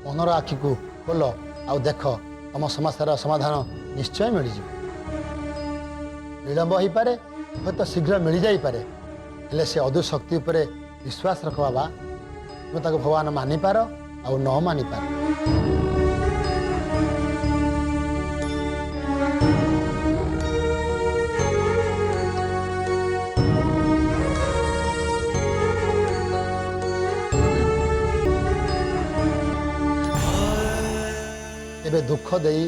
मनर आखि को खोल आउ देख तुम समस्या समाधान निश्चय मिल विलंब हो पारे हूँ तो शीघ्र मिल जापे हेले से अदु शक्ति उपर विश्वास रख बाबा तुम ताको भगवान मानि पार आउ न मानि पार। एबे दुख देई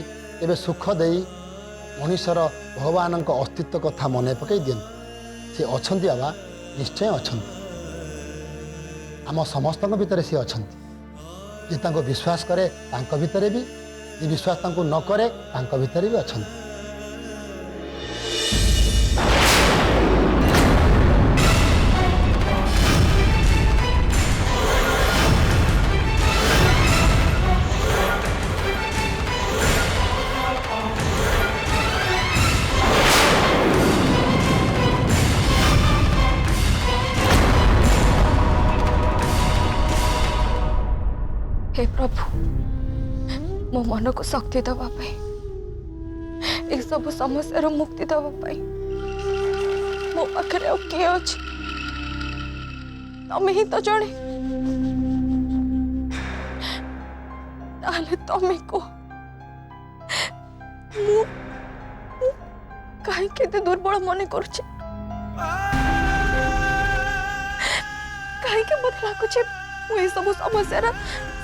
एबे सुख देई मनुष्यर भगवान अस्तित्व कथा मन पकई दियंतु सी अछंती बाबा निश्चय अछंती आम समस्त भितर सी अछंती जे तांको विश्वास करे तांको भितर भी जे विश्वास तांको न करे तांको भितर भी अछंती। हे प्रभु मो मन को शक्ति दवाई ये सब समस्या मुक्ति दवाई मो पाखे किए अच्छे तमें ही तो जड़े तमें को कहीं दुर्बल मन कर कहीं मत लगुच मुझे सब समस्या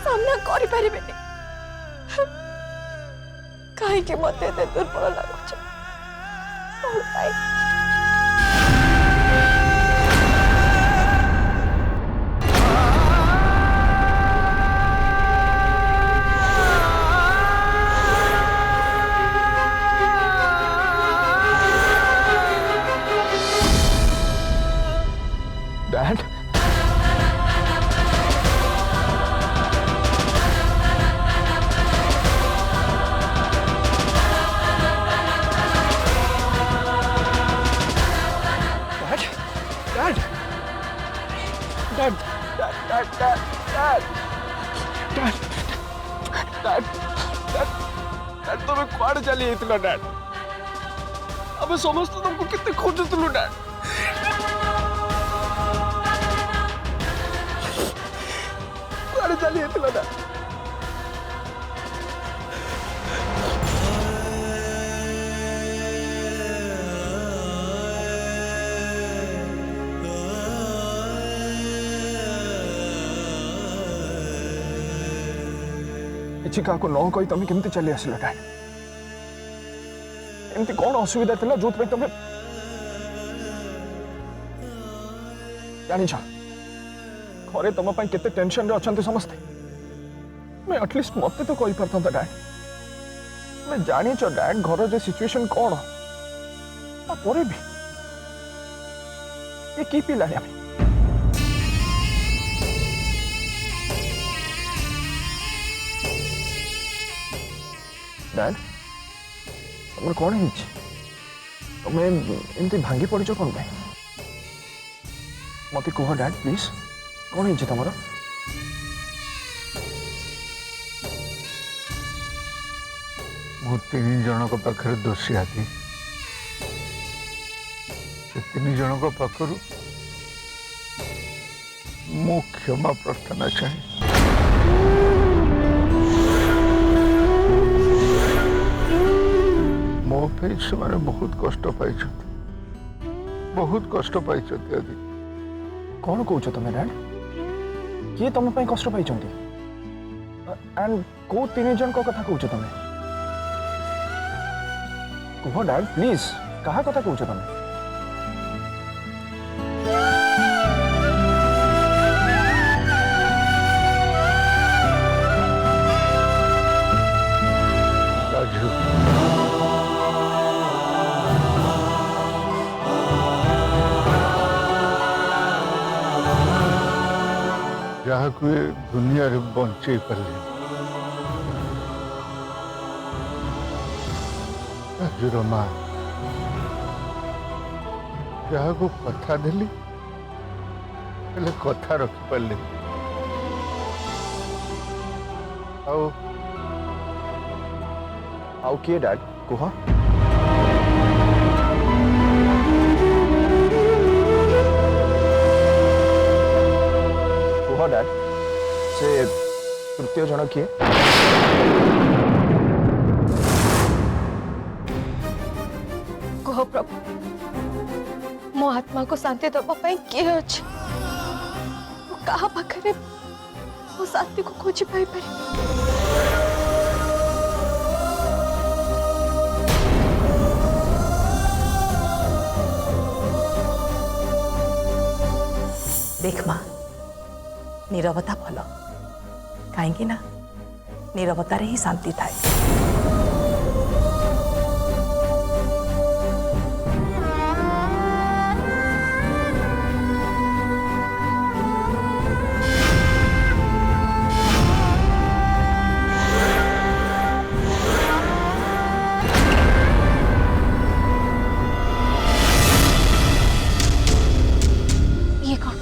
सामना करी परिबेनी कहीं मत दुर्बल लगुच डैड तुम्हें कुआड़ चली डैड अब समस्त तुमको कितने खोजुलु डैड कुआड़ चली डैड क्या न कही तुम केमती चली आसिल डैड एमती कौन असुविधा था जो तुम्हें जानी घरे तुम केते टेंशन रे अच्छा समस्ते मैं एटलिस्ट मत तो कही पारता डैड मैं जानी डैड घर जो सिचुएशन कौन पर भी ये की पिला डैड तुम कौन है तुम्हें एमती भांगी पड़ कौन पे मत कह डैड प्लीज कौन है तुम मु तीन जन पाखे दोषी हाथी तीन जन पाखर मु क्षमा प्रार्थना चाहे मो पे से माने बहुत कष्ट पाई बहुत कष्ट पाई आदि कौन कौच तुम डैड किए तुम कष्ट पाई एंड को तीन जन को कथा कौच तुम कह डैड प्लीज कहा कथा कौच तुम राजू जहाँ को दुनिया रे बंचे पारे राजूर माँ जहाँ को कथा देली कथा रखी पारे आओ आओ किए डैड कुह कुह डैड से तृतीय जन किए कह प्रभु मो आत्मा को शांति दबा किए अच्छे कहा पाखे मो शांति को खोजी पाई पारि देख माँ नीरवता भल कहीं ना नीरवतार ही शांति थाए। ये कौन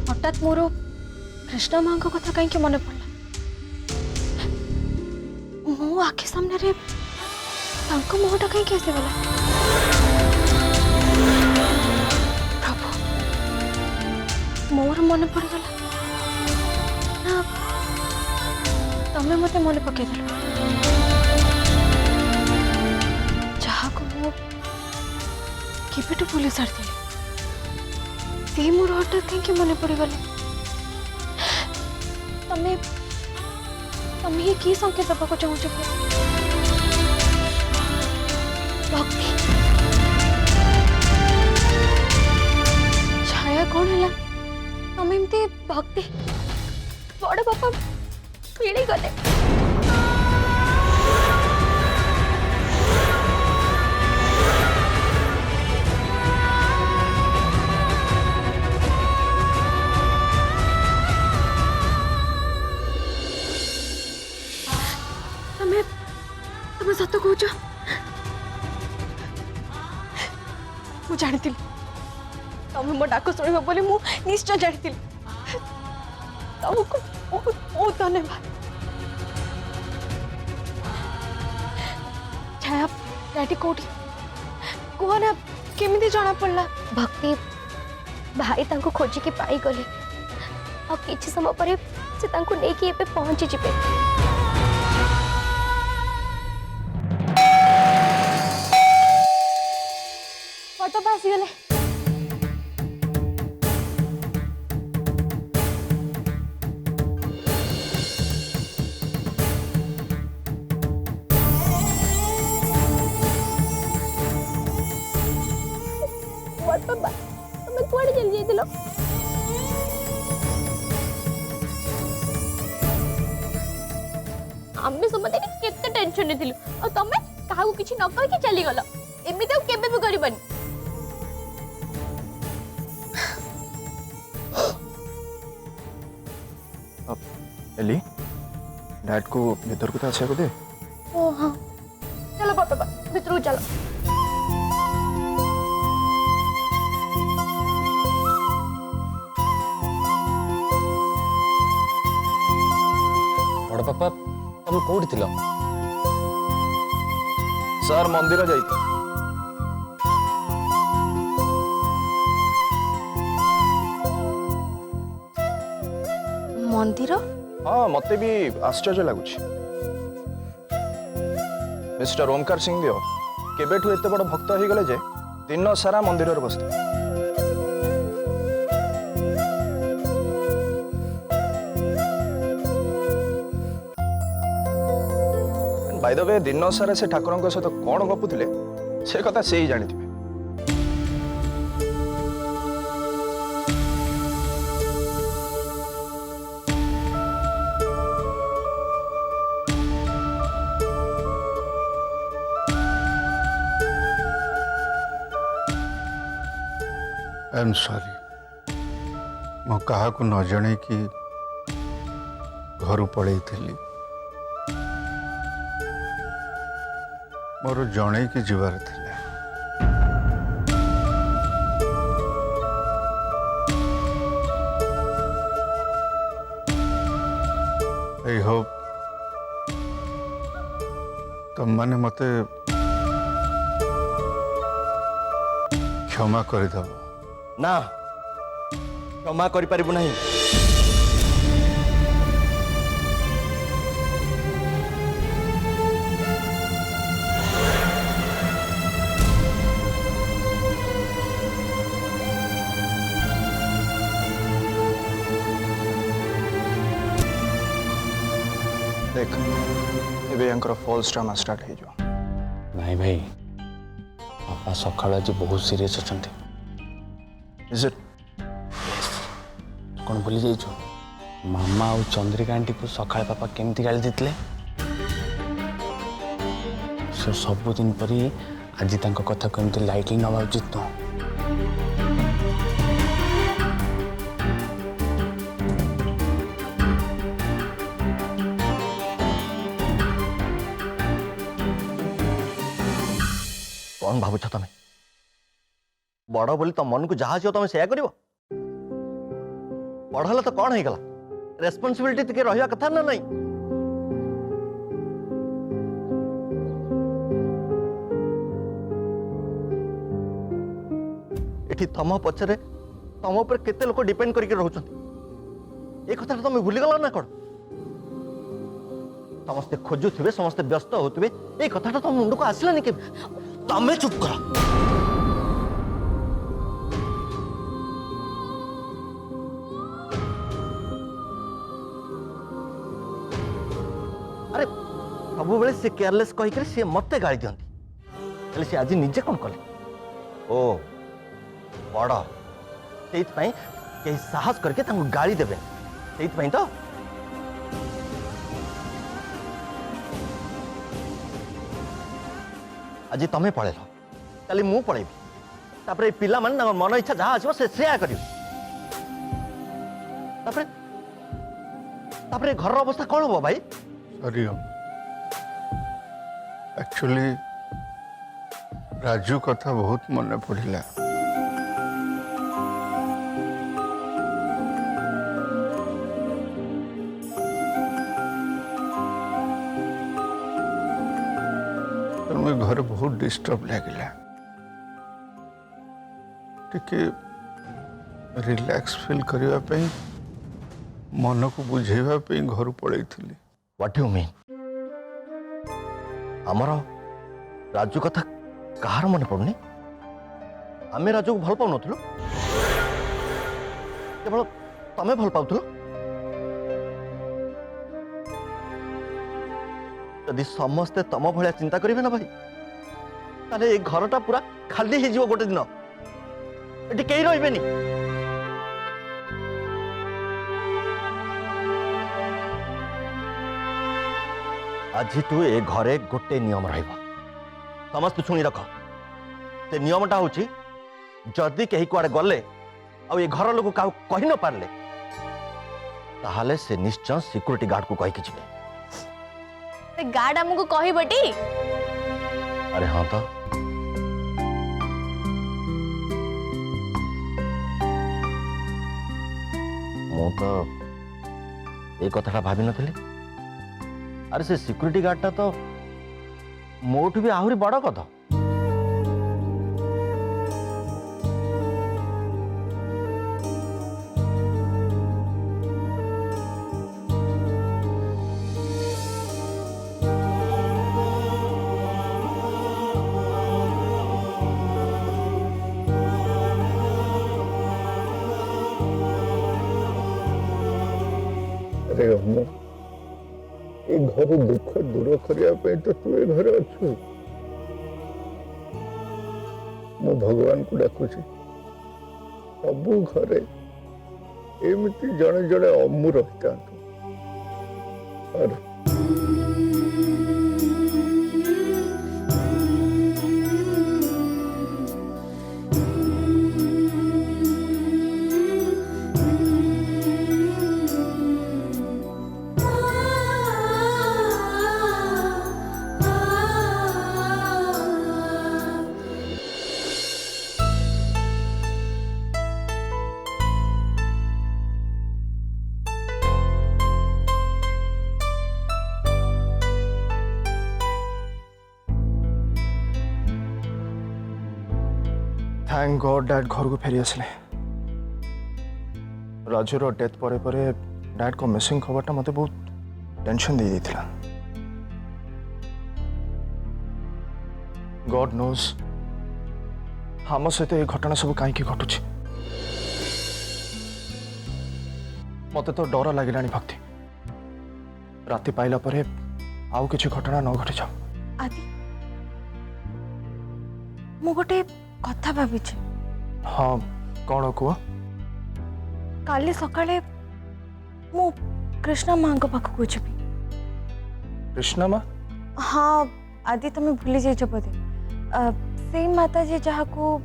हठात मोर कृष्ण माँ का कथा कहीं मन पड़ा मो आखि सामने रे मुहटा कहीं आसीगला प्रभु मोर मन पड़गला ना तमें मत मन पकईदेल जहाँ को मु केवेठू भूली सारी सी मोर हठात कहीं मन पड़गले तमें तमें ये की संकेत दबा चाहूँ भक्ति छाया कौन है तमें एमती भक्ति बड़ बापा पीड़ी गले तमें तमें सत कौच मु जानी तमें मो डाक शुणव बोली मु निश्चय जानी तुमको बहुत बहुत धन्यवाद छाया डैडी कौटी कह ना केमिति जना पड़ला भक्ति भाई तांको खोजी के पाई गले आ किछि समय परे से तांको नेकी एबे पहुंची जिबे ऑटो पास गले बाबा तुम कुआड़े चली जाइथिलो आम्मे समते केते टेंशन ने थिलु और तमे काहाकू किछि न कहि के चली गलो एमिते ଆଉ केबे भी करबनी एली डैड को भीतर को तो अच्छा को दे ओ हां चलो बाबा भीतर चलो बड़ पापा तुम कौटी थिल सर मंदिर जाइए मंदिर हाँ मते भी आश्चर्य लगुच मिस्टर ओमकार सिंह देव केबेठू एते बड़ भक्त हो गले जे दिन सारा मंदिर रे बसते बाय द वे दिन सारा से ठाकुर सहित कौन गपुले से कथा से ही जानी आई एम सॉरी मो कहा को न जणे कि घर पड़े थी मोर जणे की जीवार थिला आई होप तुम माने मते क्षमा करदब। ना क्षमा करि परिबु नहीं। देख एबे यांकर फॉल्स ड्रामा स्टार्ट हो जो। नहीं भाई पापा सकाळ आज बहुत सीरियस अछंती। Is it? कौन भूली जाइछु मामा और चंद्रिका आंटी को सकाळ पापा केमती गाली देतले से सब दिन परी आज तांको कथा केमती लाइटली नवा उचित न। कौन भावुच तुम बड़ बोली तुम मन को जहाँ तुम से कर पढ़ल तो कौन होगा रेस्पॉन्सिबिलिटी टिके रहा कथा ना नहीं। एठी तम पछरे तम ऊपर केते लोक डिपेंड करके रहउछन ए कथा तुम भूली गल ना कौन समस्ते खोजुथिबे समस्ते व्यस्त होथिबे ए कथा तुम मुंड को आसलानी के तमे चुप करो। अरे सब बेले से केयरलेस कही सी मत गाड़ी दिखती सी आज निजे कौन कले ओ बड़ से साहस करके गाड़ी देवे से तो आज तुम्हें पलैल कल मु पलैबी पिला माने मन इच्छा जहाँ आसो से कर घर अवस्था कौन हम भाई? सॉरी एक्चुअली राजू कथा बहुत मन पड़िला। घर बहुत डिस्टर्ब लगिला टिके रिलैक्स फील करबा पे मन को बुझेबा पे घर पड़े थी। What you mean? आमर राजू कथा कहार मन पड़नी? आमे राजू को भल पाउ नथुलो केवल तमे भल पाउथुलो? यदि समस्ते तम भलिया चिंता करिवे ना भाई ताले ए घरटा पूरा खाली हे जीवो गोटे दिन एटी केही रहिबेनी। आज तू ए घरे गोटे नियम रहिबा समस्त शुणी रख से नियमटा होची जदि कहीं कुआडे गले आ ए घर लोक का कहि न पारले ताहाले से निश्चय सिक्योरिटी गार्ड को कहि के जिवे। गार्ड हमको कही बटी? अरे हाँ तो मु तो ये कथा भाभी नथली। अरे से सिक्योरिटी गार्डटा तो मोठू भी आहुरी बड़ कथा। अरे अम्मा ए घर दुख दूर करने तो तू ए घर अच्छु मो भगवान को डाकुची सबू घरे एमती जड़े जड़े अम्मू रही और थैंक गॉड डैड घर को फेरी आसले राजूर डेथ परे परे डैड को मिसिंग खबरटा मते बहुत टेंशन दे देथिला गॉड नोज हम सहित ये घटना सब कहीं घटुची मते तो डर लगे भक्ति राति पाइला परे आउ किसी घटना न घटी जाओ आदि मु गोटे कथा भाभी हाँ कौन कुह काली सकाळे मु कृष्णा माँ पाखक जीवी कृष्णा माँ हाँ आदि तुम भूली जाइछ बोधे से माता जी जहाँ को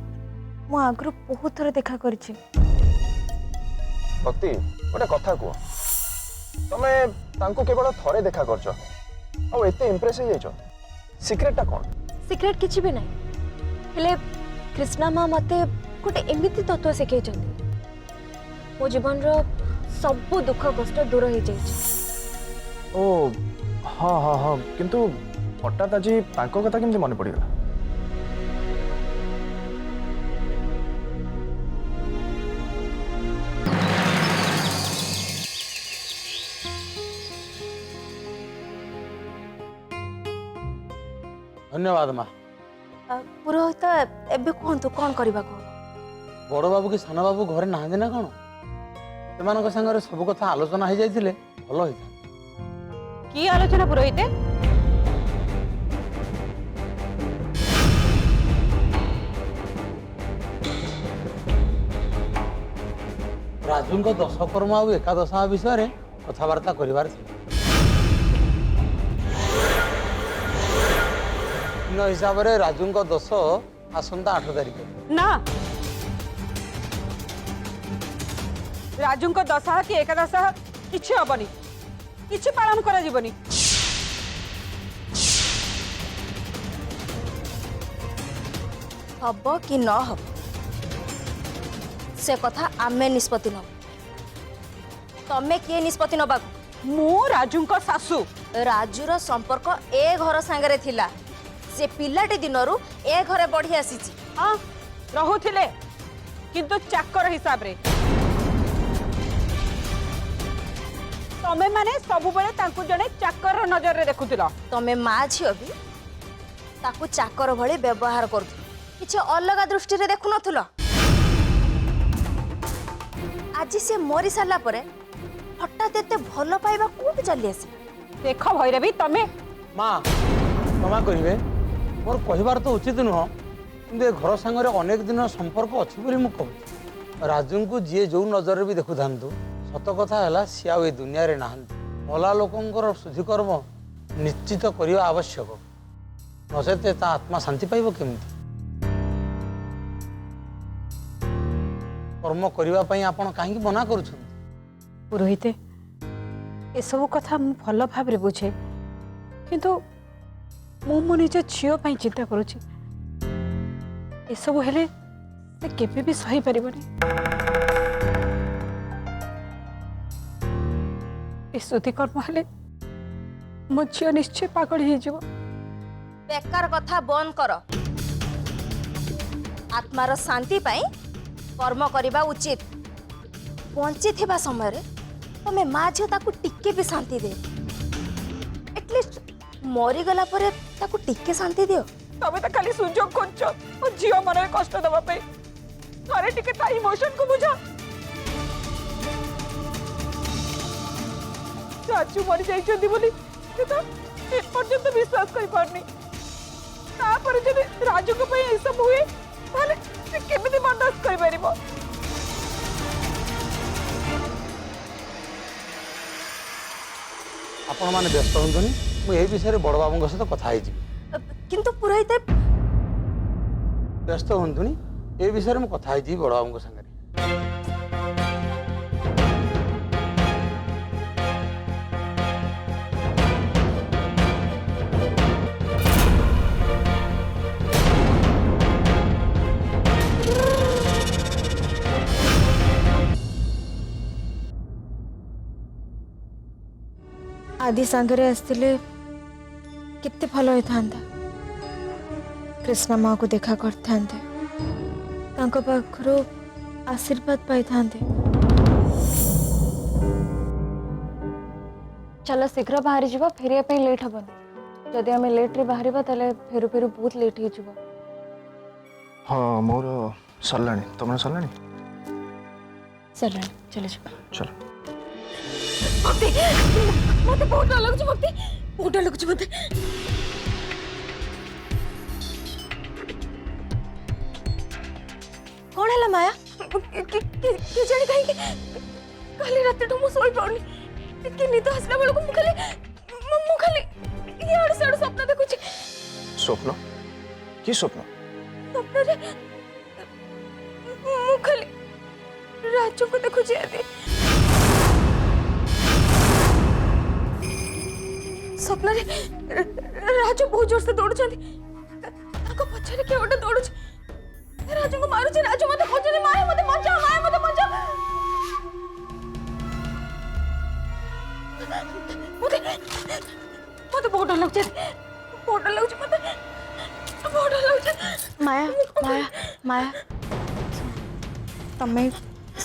मु आगु बहुत थर देखा करछि भक्ति गोटे कथा कुह तमे तांको केवल थरे देखा करछ आ एते इंप्रेस हो जाइछ सीक्रेटटा कोन सिक्रेट किछि भी नहीं हेले कृष्णा माँ मते गोटे एमिति तत्व शिखै मो जीवन रो सब दुख कष्ट दूर हो जाइछ ओ हाँ हाँ हाँ किंतु हठात आज तांको कथा केमती मन पड़गला धन्यवाद माँ पुरोहित एबे कहतु कौन करबा को बड़ बाबू कि सान बाबू घरे नाहांती ना कौन सेमानक संगे सब कथा आलोचना हो जाइथिले भल होइथा की आलोचना पुरोहित राजू दशकर्म आ एकादशा विषय कथबार्ता कर हिसाब से राजू दश आसंता 8 तारिख ना राजू को दशा कि एकादशा किछि हबनी किछि पालन करा जीवनी हब कि न हब से कथा आमे निष्पत्ति न तमे किए निष्पत्ति नबा मु राजू को सासू राजूर संपर्क ए घर सांगरे थिला से पिलाटी दिनरू ए घरे बढ़ी आसीची हाँ रहुथिले किंतु चाकर हिसाब रे तमे माने सब बेले तांकु जने चाकर नजर रे देखुतिला तमे माँ झील भी ताकू चाकर भली व्यवहार कर किछि अलग दृष्टि रे देखु नथुल आज से मरी सारा परे हठात एते भल पाइबा कोठी चली आसी देख भैरवी तमे माँ क्षमा करेंगे मोर कहबार तो उचित नुह कि घर सांगे अनेक दिन संपर्क अच्छी कहूँ राजू को जी जो नजर भी देखु था सत कथा है सी आ दुनिया रे नहांती भला लोकंकर शुद्धिकर्म निश्चित करने आवश्यक नचेत ता आत्मा शांति पाइब केमती कर्म करने आपण कहीं मना करुछन पुरोहित ए सब कथा मु भल भाव बुझे किंतु मु मो निज झील चिंता करुछि ए सब हेले से केबे भी सही परिबनी ए शुद्धि कर्म हेले मो झील निश्चय पागल हो जीव बेकार कथा बंद कर आत्मार शांति पाई कर्म करबा उचित बंची थिबा समय रे तमे माँ झील ताकू टिके भी शांति दे एटलिस्ट मरी गला परे ताकू टिके शांति दियो तबे तो खाली सुजोग करछो ओ झील मन रे कष्ट दबा पे थारे टिके ता इमोशन को बुझा राजू मरी जाइछन्ती बोली से तो ए पर्यंत विश्वास करि पारनी तापर जदि राजू को पई ए सब हुए ताले से केमिति बर्दाश्त करि परिबो आपण माने व्यस्त होंतुनी मुझे विषय बड़ बाबू सहित कथा किंतु पुरोहित व्यस्त होंतुनी ए विषय में कथा बड़ बाबू संगे आदि सांगरे आसतिले कितने भल होता कृष्णा माँ को देखा करते तांको पाखरो आशीर्वाद पाई थांते। चलो शीघ्र बाहरी जीवा फेरिया पे लेट हबनी जदि आम लेट रे बाहरिबा तले फेरु फेरु बहुत लेट हो जीवा। हाँ मोर सरलाणी तुम सरलाणी चल चले जीवा। चलो भक्ति मते बहुत डर लगुଛି भक्ति बहुत डर लगुଛି मते। कौन है माया? के जाने कहीं काली रात तो मु सोई पाउनी कि निद हसला बेलको मु खाली यार सड़ स्वप्न देखुची। स्वप्न कि स्वप्न? स्वप्न रे मु खाली राजू को देखुची आदि। स्वप्न रे राजू बहुत जोर से दौड़ुछंती ताको पछरे के ओटा दौड़ुछ राजू को मारुछ। राजू मते खोजने माया मते बचाओ माया मते बचाओ। मते मते बहुत डर लगछ बहुत डर लगछ मते बहुत डर लगछ। माया माया माया तमें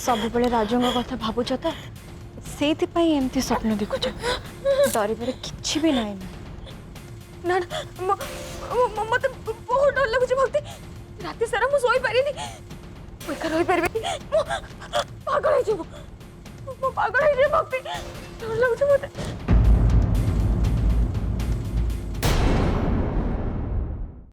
सब बेले राजू कथा भावुच तो से एमती स्वप्न देखुच डर किछि भी नहीं। ना मते बहुत डर लगछ भक्ति रात सारा मु सोई पारिनी एका रही पारबे पागल है जीव पागल है भक्ति डर लगछ मते।